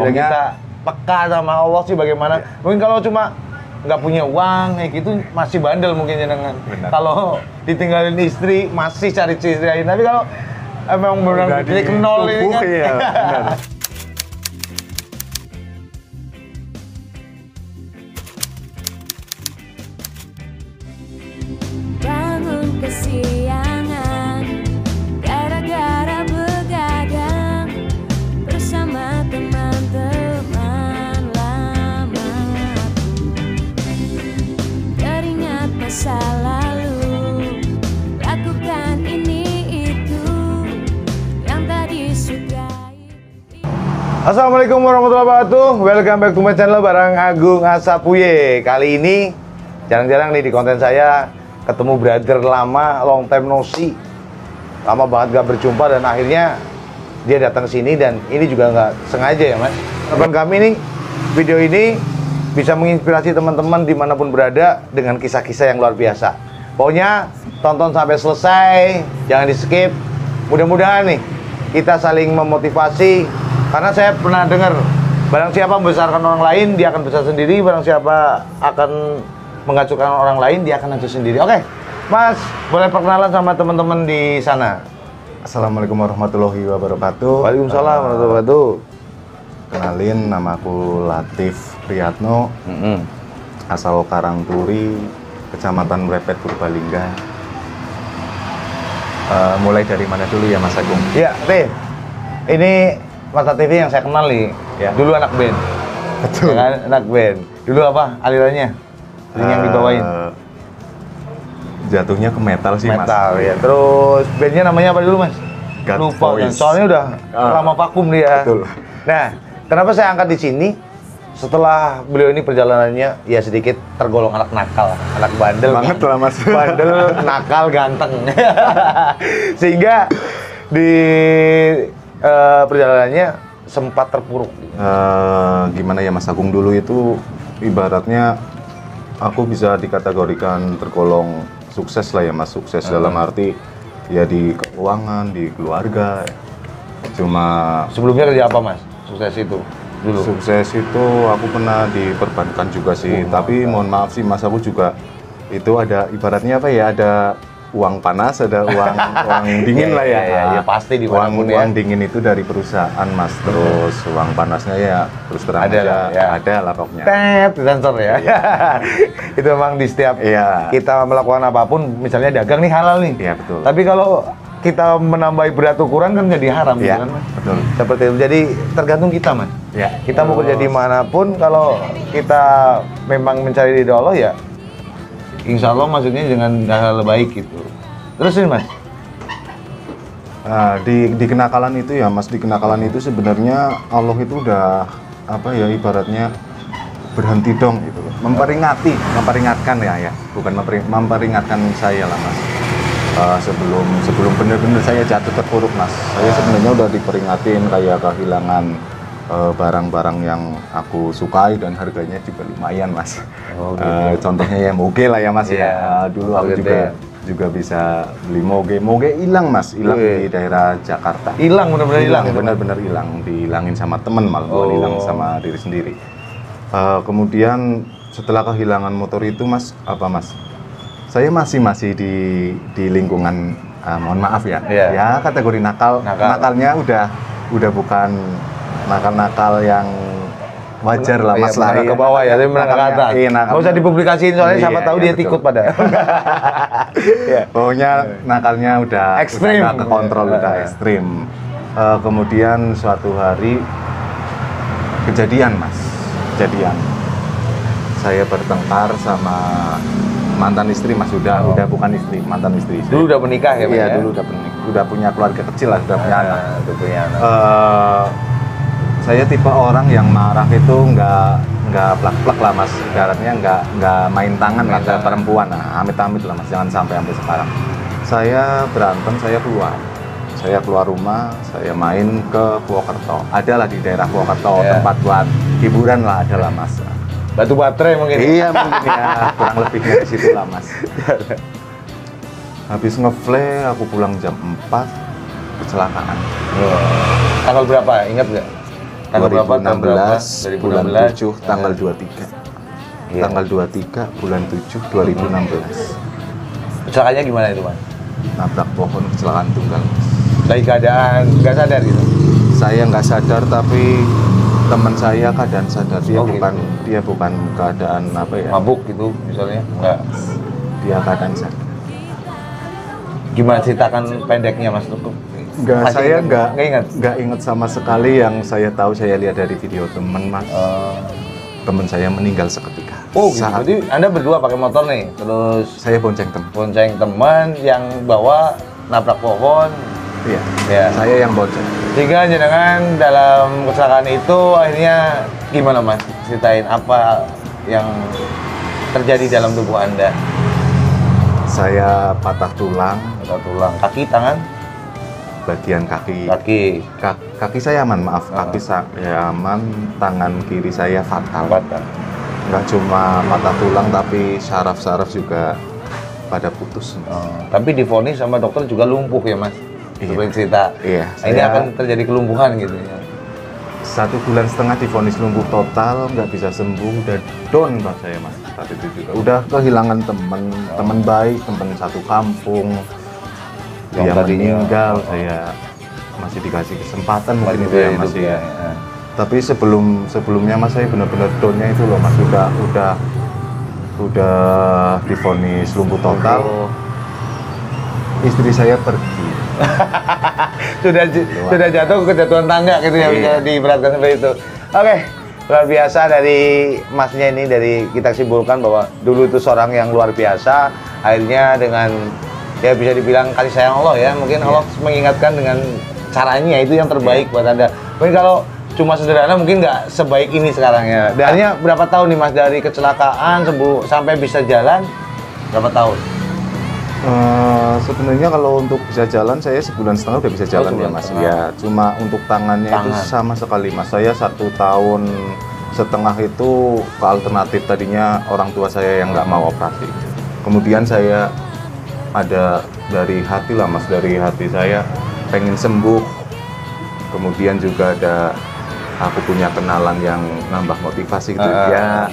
Bila kita peka sama Allah sih bagaimana? Mungkin kalau cuma nggak punya uang kayak gitu masih bandel mungkin jenengan. Kalau ditinggalin istri masih cari istri lain. Tapi kalau emang benar-benar titik nol ini kan. Iya, benar. Bangun kesiangan gara-gara begadang bersama teman-teman lamaku. Teringat masa lalu, lakukan ini itu yang tadi sukai. Assalamualaikum warahmatullahi wabarakatuh. Welcome back to my channel bareng Agung Asapuye. Kali ini jarang-jarang nih di konten saya ketemu brother lama, long time no see. Lama banget gak berjumpa dan akhirnya dia datang sini dan ini juga nggak sengaja ya mas. Harapan kami nih, video ini bisa menginspirasi teman-teman dimanapun berada dengan kisah-kisah yang luar biasa. Pokoknya tonton sampai selesai, jangan di skip. Mudah-mudahan nih kita saling memotivasi. Karena saya pernah dengar, barang siapa membesarkan orang lain, dia akan besar sendiri. Barang siapa akan menghancurkan orang lain, dia akan hancur sendiri. Oke, Mas, boleh perkenalan sama teman-teman di sana. Assalamualaikum warahmatullahi wabarakatuh. Waalaikumsalam warahmatullahi wabarakatuh. Kenalin, nama aku Latif Priyatno, asal Karangturi, Kecamatan Mlepet, Purbalingga. Mulai dari mana dulu ya Mas Agung? Iya, Tif. Ini Mas TV yang saya kenal nih. Ya. Dulu anak band. Betul. Ya kan? Anak band. Dulu apa alirannya? Yang dibawain? Jatuhnya ke metal sih Mas. Metal ya. Terus bandnya namanya apa dulu Mas? God Lupa kan. Voice. Soalnya udah lama vakum dia. Betul. Nah, kenapa saya angkat di sini? Setelah beliau ini perjalanannya ya sedikit tergolong anak nakal, anak bandel Banget kan? lah, Mas. Bandel, nakal, ganteng. Sehingga di perjalanannya sempat terpuruk. Gimana ya Mas Agung, dulu itu ibaratnya aku bisa dikategorikan tergolong sukses lah ya Mas. Sukses dalam arti ya di keuangan, di keluarga. Cuma Sebelumnya kerja apa Mas? Sukses itu dulu. sukses itu aku pernah di perbankan juga sih. Tapi mohon maaf sih Mas, aku juga itu ada ibaratnya apa ya, ada uang panas, ada uang dingin lah ya. Ya pasti di manapun ya. Uang dingin itu dari perusahaan Mas, terus uang panasnya ya terus terang Ada aja, lah, ya. ada lah pokoknya. Tet, sensor ya. Itu memang di setiap Iya. kita melakukan apapun, misalnya dagang nih halal nih. Iya, betul. Tapi kalau kita menambahi berat ukuran kan jadi haram, Iya, gitu kan, Mas? betul. Seperti itu. Jadi tergantung kita, Mas. Ya. Kita mau kerja dimanapun, kalau kita memang mencari ridho Allah ya, insya Allah maksudnya dengan hal baik gitu. Terus ini Mas, Nah, di kenakalan itu ya Mas, di kenakalan itu sebenarnya Allah itu udah apa ya, ibaratnya berhenti dong gitu loh. Memperingatkan ya, bukan memperingatkan saya lah Mas. Sebelum benar-benar saya jatuh terpuruk Mas, saya sebenarnya udah diperingatin kayak kehilangan barang-barang yang aku sukai dan harganya juga lumayan Mas. Oh, gitu. Contohnya ya moge lah ya Mas Iya. ya. Dulu aku Gede. juga bisa beli moge hilang Mas, hilang di daerah Jakarta. hilang benar-benar hilang. gitu, Mas? Benar-benar hilang, dihilangin sama temen malah, bukan Oh. hilang sama diri sendiri. Kemudian setelah kehilangan motor itu Mas, apa Mas? Saya masih di lingkungan, mohon maaf ya, Iya. ya kategori nakal. Nakalnya udah bukan nakal yang wajar lah Mas lah. Menengah ke bawah ya, tapi menengah ke atas. Iya, Nggak usah dipublikasiin soalnya siapa tahu dia betul. tikut pada. Iya. Pokoknya nakalnya udah Ekstrim. udah ke kontrol, udah ekstrim. Kemudian suatu hari kejadian Mas, saya bertengkar sama mantan istri Mas, udah bukan istri, mantan istri. Dulu udah menikah ya, Mas? Iya, dulu udah punya keluarga kecil lah, udah punya anak. Udah punya anak. Saya tipe orang yang marah itu nggak plak-plak lah Mas, ibaratnya nggak main tangan lah ke perempuan, nah, amit-amit lah Mas, jangan sampai sekarang. Saya berantem, saya keluar rumah, saya main ke Purwokerto, adalah di daerah Purwokerto, tempat buat hiburan lah, adalah Mas. Batu baterai mungkin. Iya mungkin ya, kurang lebihnya di situ lah Mas. Habis ngeflare, aku pulang jam 4, kecelakaan. Tanggal berapa? Ingat nggak? Tanggal berapa? Tahun berapa? 2016 bulan 7 tanggal 23. Iya. Tanggal 23 bulan 7 2016. Kecelakaannya gimana itu, Mas? Nabrak pohon, kecelakaan tunggal. Lagi keadaan nggak sadar gitu? Saya nggak sadar, tapi teman saya keadaan sadar. Dia Oh, gitu. dia bukan keadaan apa ya? Mabuk gitu misalnya? Nggak. Dia keadaan sadar. Gimana ceritakan pendeknya, Mas? Nggak, Masih saya ingat? nggak ingat sama sekali. Yang saya tahu, saya lihat dari video teman, Mas. Teman saya meninggal seketika. Oh gitu, Saat jadi Anda berdua pakai motor nih, terus saya bonceng teman. bonceng teman yang bawa nabrak pohon. Iya. Ya. Saya yang bonceng. Sehingga jenengan dalam kecelakaan itu akhirnya gimana, Mas? Ceritain apa yang terjadi dalam tubuh Anda? Saya patah tulang, Patah tulang, kaki, tangan, bagian kaki. kaki, Kaki saya aman, maaf. Kaki saya aman, tangan kiri saya fatal. patah. Nggak cuma patah tulang, tapi saraf-saraf juga pada putus. Tapi divonis sama dokter juga lumpuh ya, Mas? Iya. Seperti cerita. Iya, Ini saya- akan terjadi kelumpuhan gitu ya. 1,5 bulan divonis lumpuh total, nggak bisa sembuh, udah down Pak saya, Mas. Saat itu juga udah kehilangan teman baik, teman satu kampung Yang yang tadinya- meninggal. Saya masih dikasih kesempatan mungkin Masih itu ya, hidup Mas ya. ya. Tapi sebelumnya Mas, saya benar-benar downnya itu loh, Mas. Udah divonis lumpuh total. Istri saya pergi. sudah jatuh kejatuhan tangga gitu ya, Iya. bisa diberatkan seperti itu. Oke, luar biasa dari Masnya ini, dari kita simpulkan bahwa dulu itu seorang yang luar biasa, akhirnya dengan ya bisa dibilang kasih sayang Allah ya, mungkin Allah mengingatkan dengan caranya itu yang terbaik buat Anda. Mungkin kalau cuma sederhana mungkin nggak sebaik ini sekarang ya. Dan akhirnya berapa tahun nih Mas dari kecelakaan sembuh sampai bisa jalan? Berapa tahun? Sebenarnya kalau untuk bisa jalan, saya 1,5 bulan udah bisa jalan ya, sebulan Mas. setengah. Ya, cuma untuk tangannya itu Tangan. sama sekali, Mas. Saya 1,5 tahun itu ke alternatif, tadinya orang tua saya yang nggak mau operasi. Kemudian saya ada dari hati lah, Mas, dari hati saya pengen sembuh. Kemudian juga ada aku punya kenalan yang nambah motivasi gitu ya.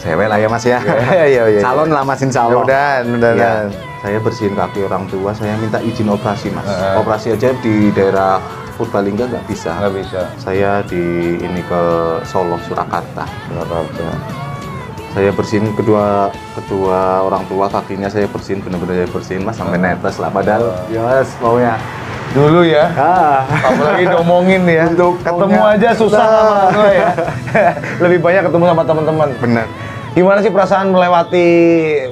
Cewek lah ya, Mas ya. Iya. Calon lah, Mas, insya Allah. Mudah-mudahan. Ya, saya bersihin kaki orang tua, saya minta izin operasi, Mas. Heeh. Operasi aja di daerah Purbalingga nggak bisa. Nggak bisa. Saya di ini ke Solo, Surakarta. Saya bersihin kedua orang tua, kakinya saya bersihin, bener-bener saya bersihin, Mas, sampai netes lah. Padahal, yes, maunya. Dulu ya. Apalagi Apalagi ngomongin ya, ketemu aja susah sama orang tua ya. Lebih banyak ketemu sama teman-teman. Benar. Gimana sih perasaan melewati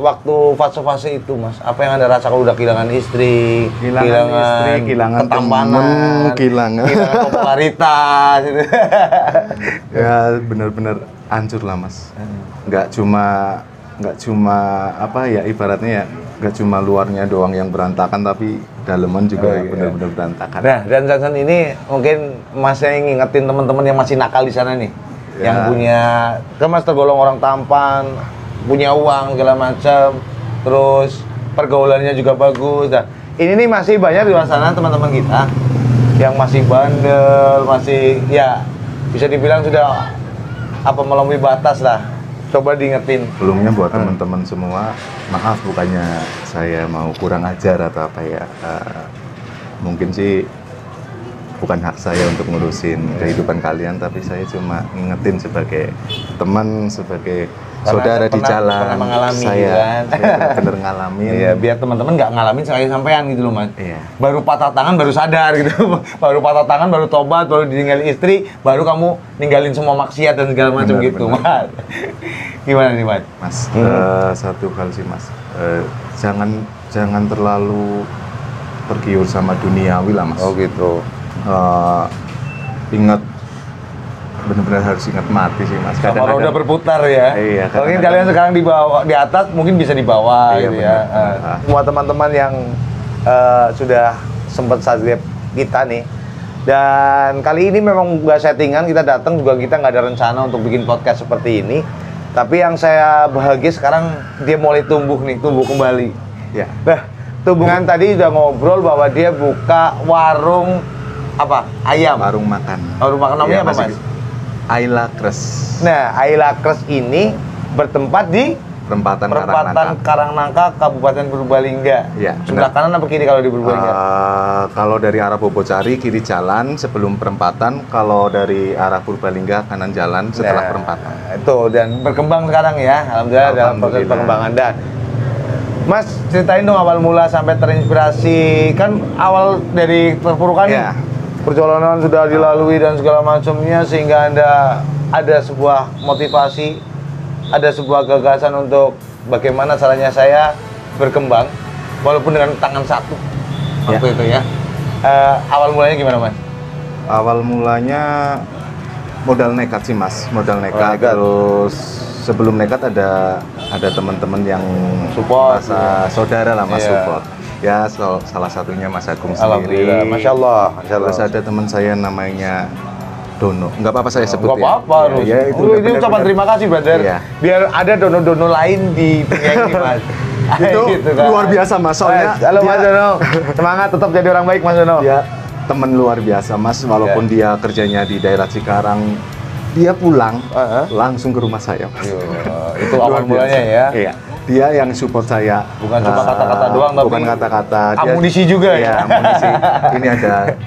waktu fase-fase itu, Mas? Apa yang Anda rasakan? Udah kehilangan istri, kehilangan ketampanan, temen, kehilangan popularitas gitu. ya benar-benar hancur lah, Mas. Nggak cuma apa ya, ibaratnya ya nggak cuma luarnya doang yang berantakan, tapi daleman juga Oh, iya. benar-benar berantakan. Nah, dan Sansan ini mungkin Masnya yang ngingetin teman-teman yang masih nakal di sana nih. Ya. Yang punya, kan Mas tergolong orang tampan, punya uang segala macam, terus pergaulannya juga bagus. Nah, ini nih masih banyak di luar sana teman-teman kita yang masih bandel, masih ya bisa dibilang sudah apa melampaui batas lah. Coba diingetin. Sebelumnya buat teman-teman semua, maaf bukannya saya mau kurang ajar atau apa ya. Mungkin sih bukan hak saya untuk ngurusin kehidupan kalian, tapi saya cuma ngingetin sebagai teman, sebagai saudara di jalan. Pernah mengalami saya, gitu kan. saya benar-benar ngalamin. Iya, biar teman-teman nggak ngalamin saya sampean gitu loh, Mas. Iya. Baru patah tangan baru sadar gitu. Baru patah tangan baru tobat, baru ditinggalin istri, baru kamu ninggalin semua maksiat dan segala macam Benar, gitu, benar. Mas. Gimana nih, Mas? Mas, satu hal sih, Mas. Jangan terlalu tergiur sama duniawi lah, Mas. gitu. Ingat, benar-benar harus ingat mati sih, Mas. Sama roda berputar ya. Iya, Mungkin kadang-kadang. kalian sekarang di bawah, di atas, mungkin bisa di bawah Iya, gitu benar, ya. benar. Semua teman-teman yang sudah sempat subscribe kita nih. Dan kali ini memang nggak settingan, kita datang juga kita nggak ada rencana untuk bikin podcast seperti ini. Tapi yang saya bahagia sekarang dia mulai tumbuh kembali. Ya. Nah, tumbuhan tadi udah ngobrol bahwa dia buka warung Apa? Ayam. Warung makan. Warung makan namanya Iya, apa, masih Mas? Ayla Kres. Nah, Ayla Kres ini bertempat di Perempatan Perempatan Karangnangka. Karangnangka, Kabupaten Purbalingga. Iya, Sebelah benar. kanan apa kiri kalau di Purbalingga? Kalau dari arah Bobocari kiri jalan sebelum perempatan, kalau dari arah Purbalingga kanan jalan setelah Nah, perempatan. Itu dan berkembang sekarang ya, alhamdulillah dalam proses Alhamdulillah. perkembangan. Dan Mas ceritain dong awal mula sampai terinspirasi, kan awal dari perpurukan nih, Iya. perjalanan sudah dilalui dan segala macamnya sehingga Anda ada sebuah motivasi, ada sebuah gagasan untuk bagaimana caranya saya berkembang walaupun dengan tangan satu waktu itu ya. Awal mulanya gimana, Mas? Awal mulanya modal nekat sih Mas, modal Modal nekat. nekat. Terus sebelum nekat ada teman-teman yang Support, masa saudara lah Mas, Iya. support. Ya salah satunya Mas Agung Alhamdulillah, sendiri. Masya Allah, Masya Allah. Terus ada teman saya namanya Dono. Nggak apa-apa saya sebut Nggak apa-apa, ya. harus. Ya, itu Oh, udah ini ucapan benar-benar. terima kasih, brother. Iya. Biar ada dono-dono lain di dunia ini, Mas. Itu Gitu kan. luar biasa Mas, soalnya Halo Mas dia- Dono, semangat tetap jadi orang baik Mas Dono. Dia teman luar biasa Mas, walaupun dia kerjanya di daerah Cikarang, dia pulang langsung ke rumah saya Mas. Iya, itu awal Luar biasa. mulanya ya. Iya. Dia yang support saya. Bukan cuma kata-kata doang, tapi bukan kata-kata. Dia- amunisi juga Iya, ya. amunisi. Ini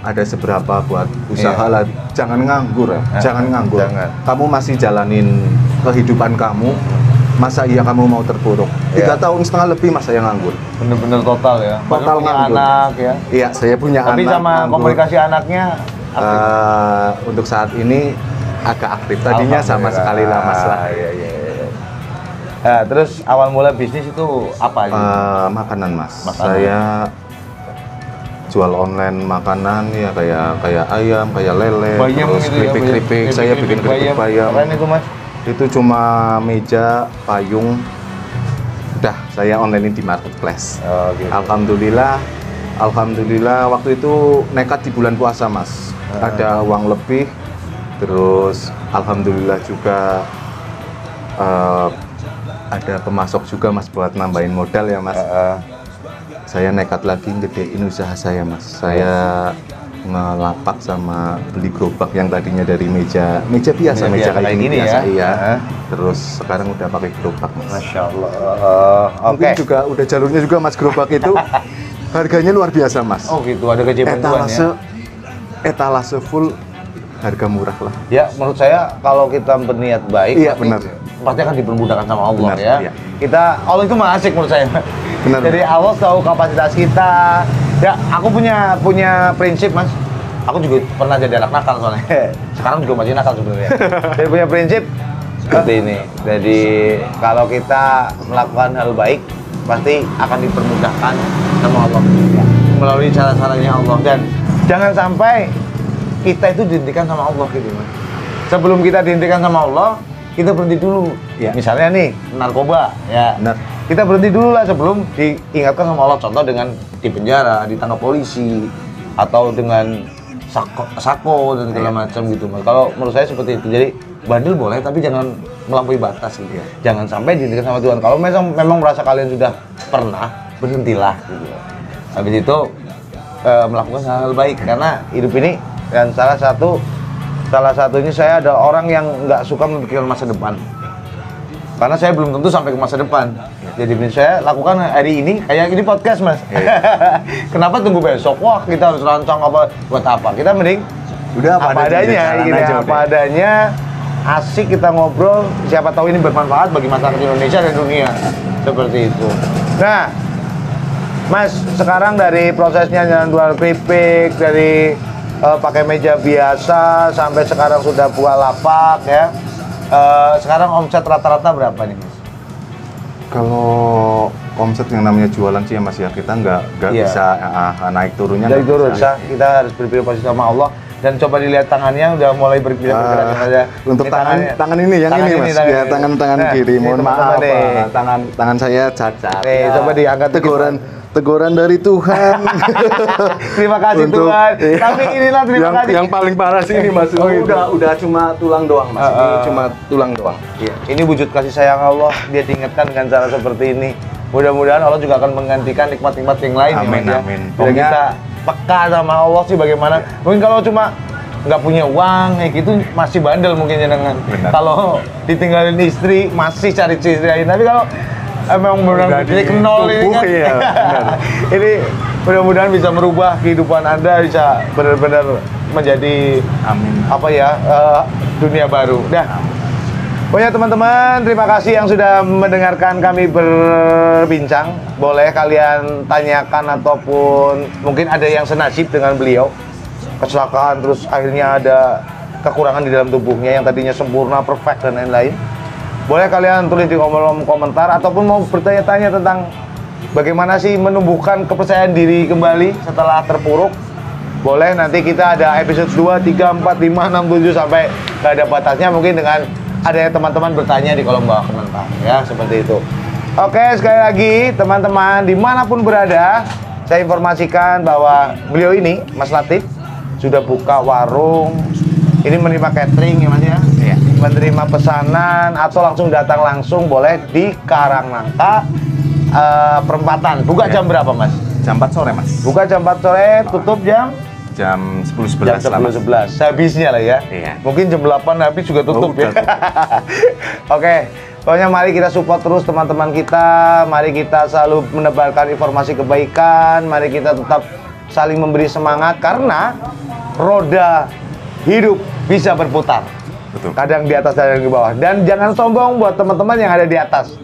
ada seberapa buat usaha Iya. lah. Jangan nganggur ya. Jangan nganggur. Jangan. Kamu masih jalanin kehidupan kamu. Masa iya kamu mau terpuruk? Iya. 3 tahun setengah lebih masa yang nganggur. Bener-bener total ya. Total Padahal punya nganggur. anak ya. Iya, saya punya Tapi anak. sama nganggur. komunikasi anaknya aktif. Untuk saat ini agak aktif. Tadinya sama Alhamdulillah. sekali lah Mas lah. Iya, iya, iya. Nah, terus awal mula bisnis itu apa aja? Makanan Mas. Makanan. Saya jual online makanan ya kayak ayam, kayak lele, Bayam terus gitu ya, keripik-keripik. bayam. Saya bikin keripik bayam. Keren itu, Mas. Itu cuma meja, payung. Udah, saya online di marketplace. Oh, gitu. Alhamdulillah waktu itu nekat di bulan puasa Mas. Ada uang lebih, terus alhamdulillah juga ada pemasok juga Mas buat nambahin modal ya Mas. Saya nekat lagi gedein usaha saya Mas. Saya ngelapak sama beli gerobak yang tadinya dari meja biasa, Meja meja kayak kayak gini gini biasa ya. iya. Terus sekarang udah pakai gerobak Mas. Masya Allah. Mungkin Oke. juga udah jalurnya juga Mas gerobak itu harganya luar biasa Mas. Oh gitu, ada kejebantuan ya. Etalase full harga murah lah. Ya, menurut saya kalau kita berniat baik, Iya, pasti- benar. pasti akan dipermudahkan sama Allah Benar, ya. iya. Allah itu mah asik menurut saya. Benar. Jadi Allah tahu kapasitas kita. Ya, aku punya prinsip, Mas. Aku juga pernah jadi anak nakal soalnya. Sekarang juga masih nakal sebenarnya. Jadi punya prinsip seperti ini. Jadi kalau kita melakukan hal baik, pasti akan dipermudahkan sama Allah melalui cara-caranya Allah. Dan jangan sampai kita itu dihentikan sama Allah gitu, Mas. Sebelum kita dihentikan sama Allah, kita berhenti dulu. Ya. Misalnya nih, narkoba, ya. Benar. Kita berhenti dulu lah sebelum diingatkan sama Allah. Contoh dengan di penjara, ditangkap polisi, atau dengan sako dan segala macam gitu, Mas. Kalau menurut saya seperti itu. Jadi bandel boleh, tapi jangan melampaui batas gitu. Jangan sampai dihentikan sama Tuhan. Kalau memang merasa kalian sudah pernah, berhentilah gitu. Habis itu melakukan hal-hal baik, karena hidup ini, dan salah satunya saya ada orang yang nggak suka memikirkan masa depan, karena saya belum tentu sampai ke masa depan. Jadi saya lakukan hari ini kayak ini podcast, Mas. Kenapa tunggu besok? Wah, kita harus rancang apa buat apa? Kita mending Udah apa adanya, jalan gitu, aja apa adanya. Asik kita ngobrol, siapa tahu ini bermanfaat bagi masyarakat Indonesia dan dunia. Seperti itu. Nah, Mas, sekarang dari prosesnya jual keripik, dari pakai meja biasa sampai sekarang sudah buah lapak ya. Sekarang omset rata-rata berapa nih, Mas? Kalau omset yang namanya jualan sih ya Mas ya, kita nggak Iya. bisa naik turunnya. Dari nggak turun, bisa. kita harus berpikir positif sama Allah. Dan coba dilihat tangannya udah mulai bergerak saja. Untuk tangan ini yang ini Mas, ya tangan Nah, kiri. ini Mohon teman-teman maaf, nih. tangan saya cacat. Nih, coba diangkat dikit, teguran dari Tuhan. Terima kasih Untuk- Tuhan. iya. Tapi inilah terima kasih. Yang paling parah sih ini Mas. Oh, gitu. Udah cuma tulang doang Mas. Ini cuma tulang doang. Iya, ini wujud kasih sayang Allah. Dia diingatkan dengan cara seperti ini. Mudah-mudahan Allah juga akan menggantikan nikmat-nikmat yang lain. Amin, ya, Mas, ya. amin. Bila Pokoknya kita peka sama Allah sih bagaimana. Mungkin kalau cuma nggak punya uang kayak gitu masih bandel mungkin jenengan. Kalau ditinggalin istri masih cari istri lain. Tapi kalau emang benar-benar titik nol ini kan, ya, ini mudah-mudahan bisa merubah kehidupan Anda, bisa benar-benar menjadi apa ya dunia baru. Dah. Pokoknya teman-teman, terima kasih yang sudah mendengarkan kami berbincang. Boleh kalian tanyakan ataupun mungkin ada yang senasib dengan beliau, kecelakaan terus akhirnya ada kekurangan di dalam tubuhnya yang tadinya sempurna, perfect dan lain-lain. Boleh kalian tulis di kolom komentar ataupun mau bertanya-tanya tentang bagaimana sih menumbuhkan kepercayaan diri kembali setelah terpuruk. Boleh, nanti kita ada episode 2, 3, 4, 5, 6, 7 sampai gak ada batasnya, mungkin dengan ada teman-teman bertanya di kolom bawah komentar ya, seperti itu. Oke, sekali lagi teman-teman dimanapun berada, saya informasikan bahwa beliau ini, Mas Latif, sudah buka warung. Ini menerima catering ya Mas ya? Iya. Menerima pesanan atau langsung datang langsung boleh di Karangnangka perempatan. Buka jam berapa Mas? Jam 4 sore Mas. Buka jam 4 sore, tutup jam 10-11 jam 10-11. Habisnya lah ya. Iya. Mungkin jam 8 habis juga tutup ya. Oke. Pokoknya mari kita support terus teman-teman kita. Mari kita selalu menebarkan informasi kebaikan. Mari kita tetap saling memberi semangat karena roda hidup bisa berputar. Betul. Kadang di atas, kadang di bawah. Dan jangan sombong buat teman-teman yang ada di atas.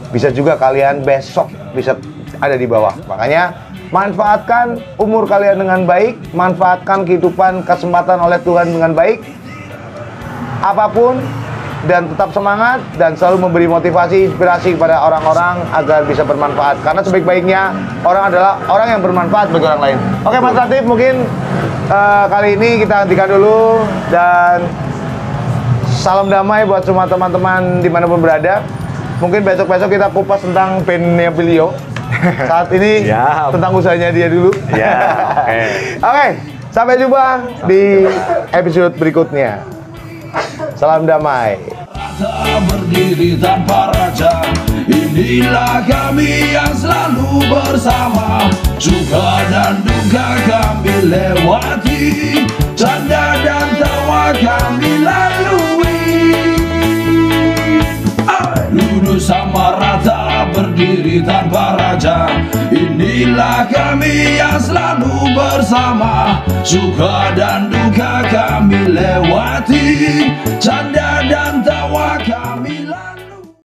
Bisa juga kalian besok bisa ada di bawah. Makanya manfaatkan umur kalian dengan baik, manfaatkan kehidupan kesempatan oleh Tuhan dengan baik. Apapun, dan tetap semangat dan selalu memberi motivasi, inspirasi kepada orang-orang agar bisa bermanfaat. Karena sebaik-baiknya orang adalah orang yang bermanfaat bagi orang lain. Oke Mas Latif, mungkin kali ini kita hentikan dulu dan salam damai buat semua teman-teman dimanapun berada. Mungkin besok-besok kita kupas tentang bandnya beliau. Saat ini tentang usahanya dia dulu. Oke, sampai jumpa di episode berikutnya. Salam damai. Berdiri tanpa raja, inilah kami yang selalu bersama. Suka dan duka kami lewati, canda dan tawa kami lalui. Lurus sama rata, berdiri tanpa raja, inilah kami yang selalu bersama. Suka dan duka kami lewati, canda dan tawa kami